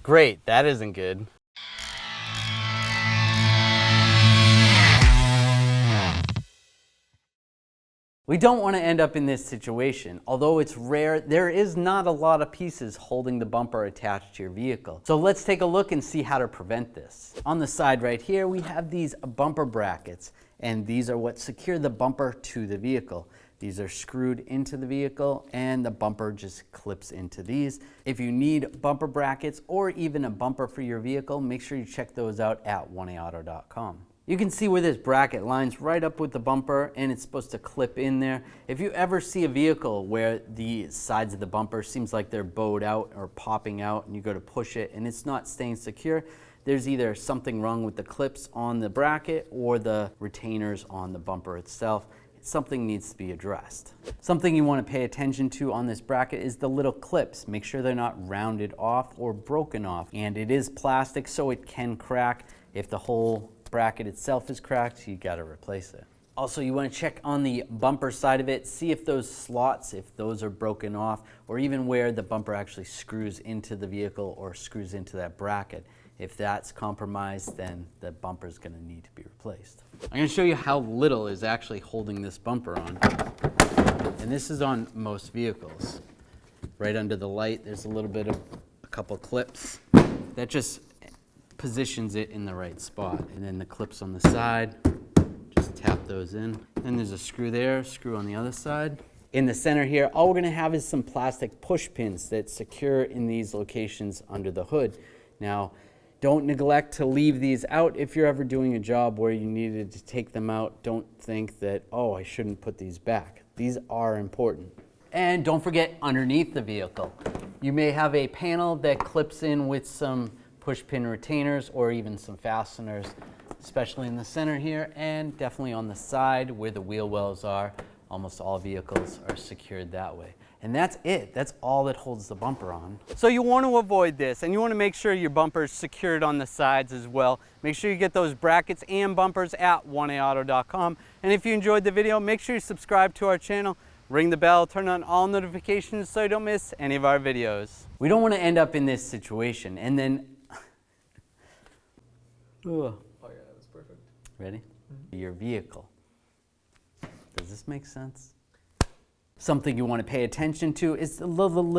Great, that isn't good. We don't want to end up in this situation. Although it's rare, there is not a lot of pieces holding the bumper attached to your vehicle. So let's take a look and see how to prevent this. On the side right here, we have these bumper brackets, and these are what secure the bumper to the vehicle. These are screwed into the vehicle and the bumper just clips into these. If you need bumper brackets or even a bumper for your vehicle, make sure you check those out at 1aauto.com. You can see where this bracket lines right up with the bumper and it's supposed to clip in there. If you ever see a vehicle where the sides of the bumper seems like they're bowed out or popping out and you go to push it and it's not staying secure, there's either something wrong with the clips on the bracket or the retainers on the bumper itself. Something needs to be addressed. Something you want to pay attention to on this bracket is the little clips. Make sure they're not rounded off or broken off. And it is plastic, so it can crack. If the whole bracket itself is cracked, you got to replace it. Also, you want to check on the bumper side of it, see if those slots, if those are broken off, or even where the bumper actually screws into the vehicle or screws into that bracket. If that's compromised, then the bumper is going to need to be replaced. I'm going to show you how little is actually holding this bumper on. And this is on most vehicles. Right under the light, there's a little bit of a couple clips. That just positions it in the right spot. And then the clips on the side, just tap those in. Then there's a screw there, screw on the other side. In the center here, all we're going to have is some plastic push pins that secure in these locations under the hood. Now, don't neglect to leave these out if you're ever doing a job where you needed to take them out. Don't think that, oh, I shouldn't put these back. These are important. And don't forget underneath the vehicle. You may have a panel that clips in with some push pin retainers or even some fasteners, especially in the center here and definitely on the side where the wheel wells are. Almost all vehicles are secured that way. And that's it. That's all that holds the bumper on. So you want to avoid this and you want to make sure your bumper is secured on the sides as well. Make sure you get those brackets and bumpers at 1aauto.com. And if you enjoyed the video, make sure you subscribe to our channel, ring the bell, turn on all notifications so you don't miss any of our videos. We don't want to end up in this situation and then Oh yeah, that was perfect. Ready? Mm-hmm. Your vehicle. Does this make sense? Something you want to pay attention to is the little